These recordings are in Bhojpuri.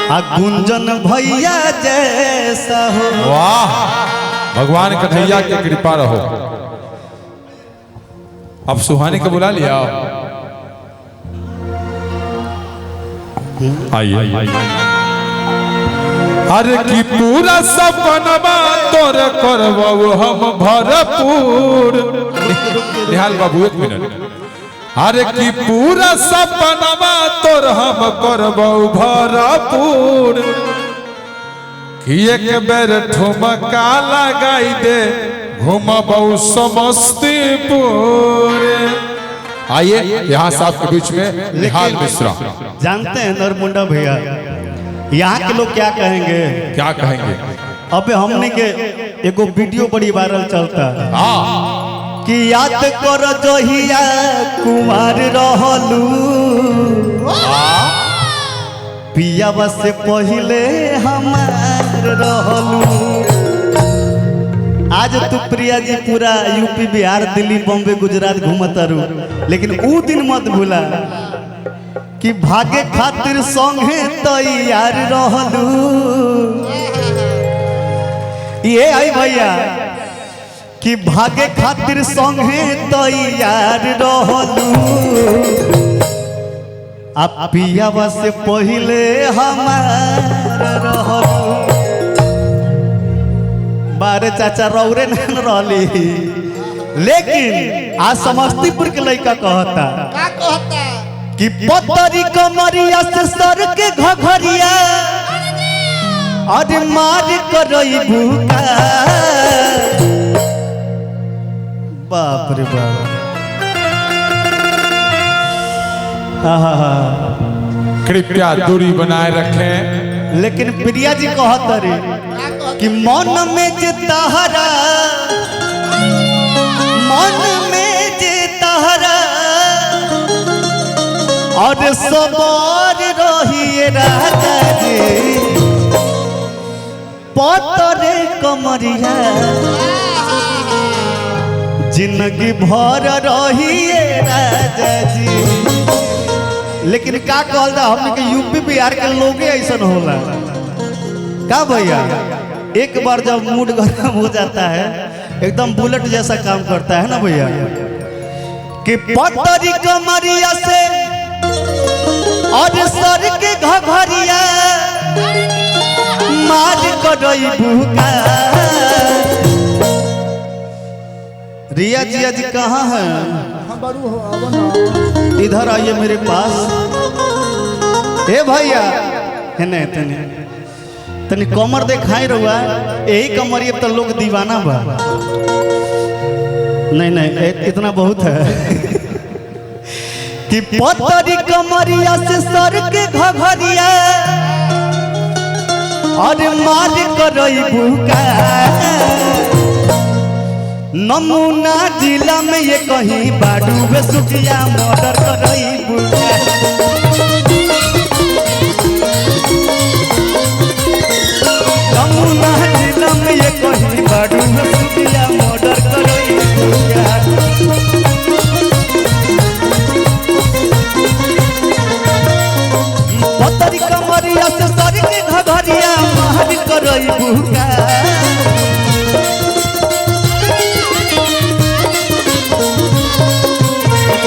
आ गुंजन भैया जैसा हो। वाह, भगवान कन्हैया की कृपा रहो। अब सुहानी को बुला लिया, आइए। अरे की पूरा सपनवा तोर करबो हम भरपूर। निहाल बाबू एक मिनट। अरे की पूरा सपनवा तोर हम करबो भरपूर। कि एक बेर ठुमका लगाई दे घूमबो समस्तीपुर। आइए यहाँ से आपके बीच में निहाल मिश्रा। जानते हैं नरमुंडा भैया, यहाँ के लोग क्या कहेंगे? क्या कहेंगे? अबे हमने के एगो वीडियो बड़ी वायरल चलता है। हाँ, कि याद कर जहिया कुमार रहलू, पियावा से पहले हमार रहलू। आज तू प्रिया जी पूरा यूपी बिहार दिल्ली बॉम्बे गुजरात घूमत रू, लेकिन ऊ दिन मत भूला कि भागे खातिर संगे तैयार रहलू। ये आई भैया कि भागे खातिर संगे तैयार रहलू। आप पियावा से पहले हमार रहलू। बारे चाचा रौरे न रहली, लेकिन आज समस्तीपुर के लड़का कहता कि पतरी कमरिया से सर के घघरिया अरे मार करई भूखा। बाप रे बाप, कृपया दूरी बनाए रखें। लेकिन प्रिया जी कहत रे कि मन में जे तहरा, मन में जे तहरा और सवार रहिए राजा जी, पतरे कमरिया जिंदगी भर रहिए राजा जी। लेकिन का कहल जा, हमने के यूपी बिहार के लोग ऐसा होला का भैया? एक बार जब मूड गर्म हो जाता है एकदम बुलेट जैसा काम करता है ना भैया, कि पतरी कमरिया से और सर के घघरिया मार करई भूखा। रिया जिया जी कहाँ हैं? इधर आइए मेरे पास। ए भैया है ना, तनी कमर देखाई रहुआ, यही कमरिए तो लोग दीवाना बा। नहीं इतना बहुत है कि पतरी कमरिया से सर के घघरिया और मार करई भूखा। नमूना जिला में ये कहीं बाडू सुखिया मर्डर करई भूखा। नमूना जिला में ये कहीं बाडू सुखिया मर्डर करई भूखा। पतरी कमरिया से सर के घघरिया मार करई भूखा।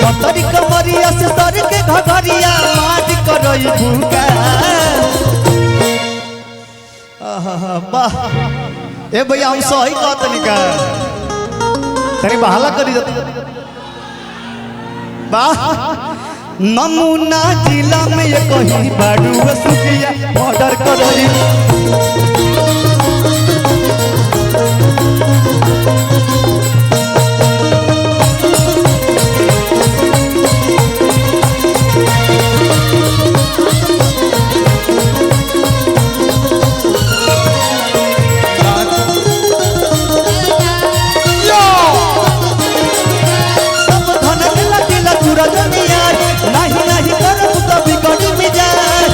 पतरी कमरिया से सर के घघरिया मार करई भूखा। वाह, ए भैया हम सही कहतनी का, तनी बहाला करी जाती। वाह, नमूना जिला में ये कहीं बाडू सुखिया मर्डर करई। नहीं नहीं करब कभी कभी मिजाज।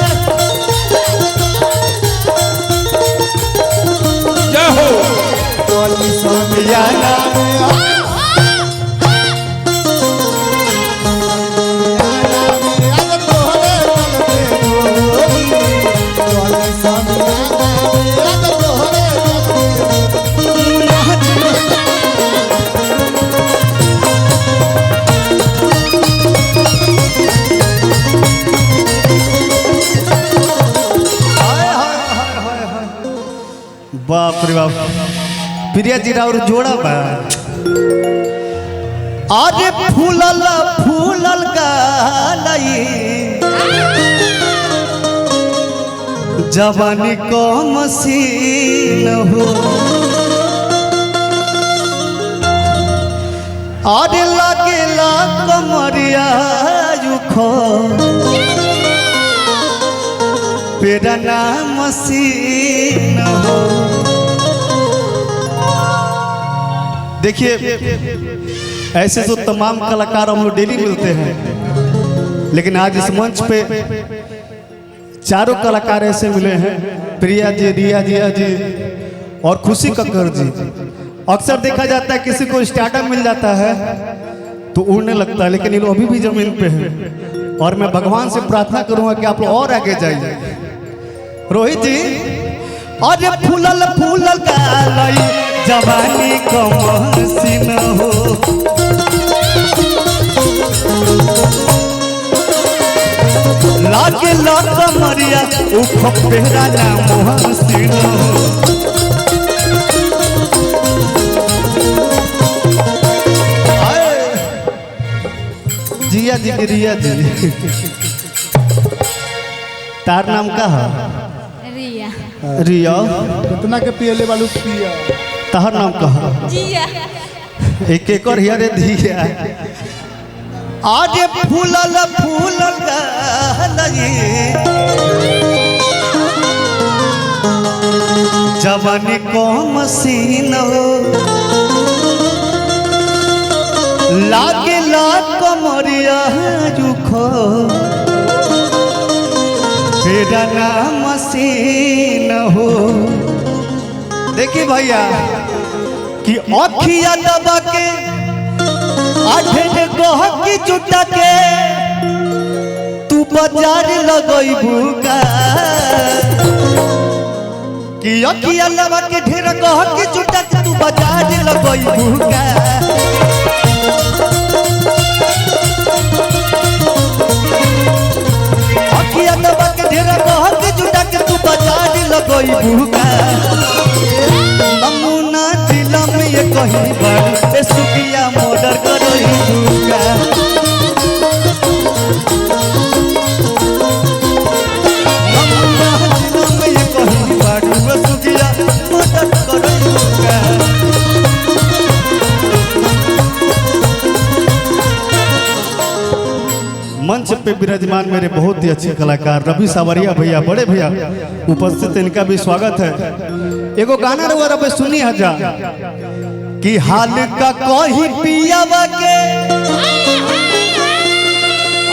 बाप रे बाप प्रिया जी और जोड़ा बा अरे फूलल फूलल गालई जवानी को मसीन हो अरे लागेला कमरिया युखो पेरा नाम मसीन हो। देखिए ऐसे तो तमाम कलाकार हम लोग डेली मिलते हैं, लेकिन आज इस मंच पे चारों कलाकार ऐसे मिले हैं, प्रिया जी, रिया जी और खुशी कक्कर जी। अक्सर देखा जाता है किसी को स्टार्टअप मिल जाता है तो उड़ने लगता है, लेकिन ये लोग अभी भी जमीन पे हैं और मैं भगवान से प्रार्थना करूंगा कि आप लोग और आगे जाइए। रोहित जी और फूलल फूलल गालई जवानी को मसीन हो लागे लाग मरिया उख पेरा नाम मसीन हो। जिया जी की रिया जी तार नाम का है रिया रिया कितना के पियले वालू पिया तार नाम का है जिया एक एक और हिया रे दिया आज फूलल फूलल गालई जवानी को मसीन हो लागे लाग कमरिया जुखो तेरा नाम मसीन हो। देखिए भैया कि अखिया दबा के आठे गोह की चुटा के तू बाजार लगई भूका कि अखिया दबा के ढेर गोह की चुटा के तू बाजार लगई भूका अखिया दबा के ढेर गोह की चुटा के तू बाजार लगई भूका नमूना जिला में ये कहीं बार सुखिया मर्डर करई भूका नमूना जिला में ये कहीं बार सुखिया मर्डर करई भूका। मंच पे विराजमान मेरे बहुत ही अच्छे कलाकार रवि सावरिया भैया, बड़े भैया उपस्थित, इनका भी स्वागत है। एगो गाना रहुआ रब सुनी हजा कि हाल का कोई पियावा के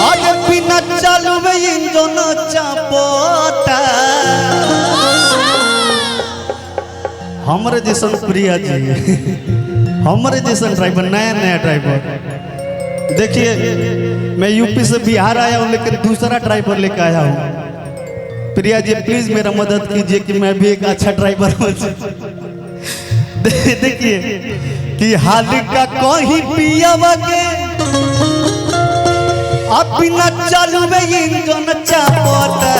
आज बिना चालू में इंजन चापोता हमरे जैसन प्रिया जी हमरे जैसन ड्राइवर, नया नया ड्राइवर। देखिए मैं यूपी से बिहार आया हूँ लेकिन दूसरा ड्राइवर लेकर आया हूँ। प्रिया जी प्लीज मेरा मदद कीजिए कि मैं भी एक अच्छा ड्राइवर हो जाऊं। देखिए कि हाल का कोई पियावा के अब बिना चालू में इंजन चापता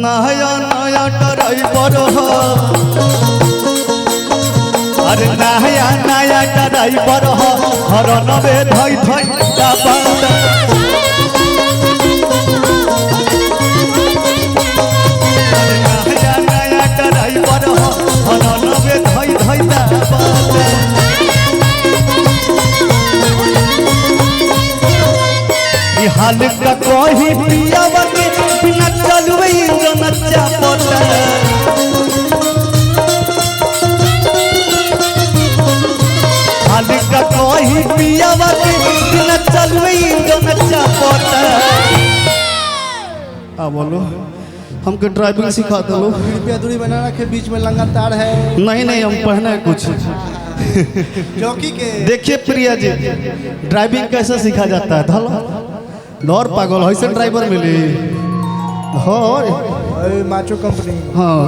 नया नया ड्राइवर हो अरे नया नया ड्राइवर हो हरन में धई धई दाबंद अरे नया नया ड्राइवर हो हरन में धई धई दाबंद। ई हाल का कोई पियावा के बिना चालू इंजन चापता का कोई पियावा के बिना चलवे इंजन चापता। बोलो हमको ड्राइविंग सिखा दो। कृपया दूरी बना रखे, बीच में लगातार है। नहीं नहीं हम पहने कुछ चौकी के। देखिए प्रिया जी ड्राइविंग कैसे सिखा जाता है, धलो दौर पागल ऐसे ड्राइवर मिली माचो कंपनी। हाँ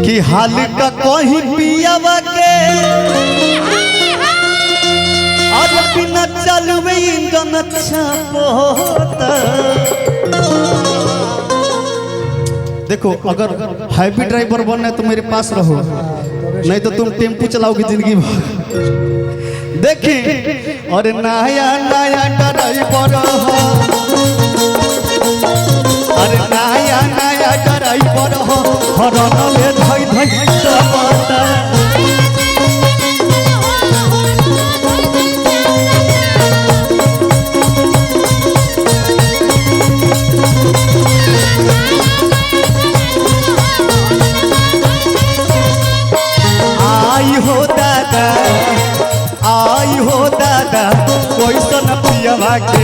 कि हाल का कोई पियावा के आज बिना चालू में इंजन चापता। देखो अगर हैवी ड्राइवर बनना है तो मेरे पास रहो, नहीं तो तुम टेम्पू चलाओगे जिंदगी भर। देखिए और नया नया ड्राइवर हो, अरे नया नया ड्राइवर हो, हरन में धई धई दबता। आई हो दादा, आई हो दादा, कैसन पियवा के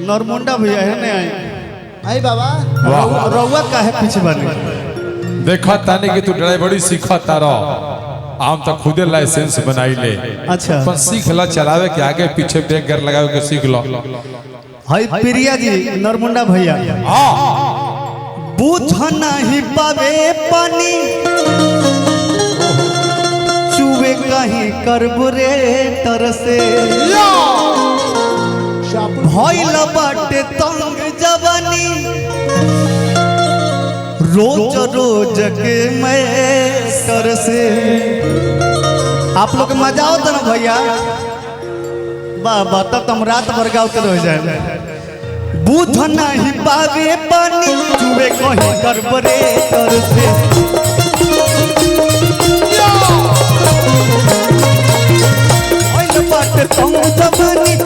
नरमुंडा भैया है नहीं आई आई बाबा वाह रउआ काहे पीछे बने? देखा ताने कि तू ड्राइवरी सीखा तारा, आम तो खुदे लाइसेंस बनाई ले। अच्छा पर सीख ला चलावे के, आगे पीछे ब्रेक गियर लगावे के सीख लो। हाय प्रिया जी नरमुंडा भैया बुझ नहीं पावे पानी चुवे कहीं कार्बोरेटर से भइल बाटे तंग जवानी रोज रोज के मैटर से। आप लोग मजा होता ना भैया, बाबा तब तुम रात भर गाते रह जाए। बुझ नहीं पावे पानी चुवे कहीं कार्बोरेटर से, भइल बाटे तंग जवानी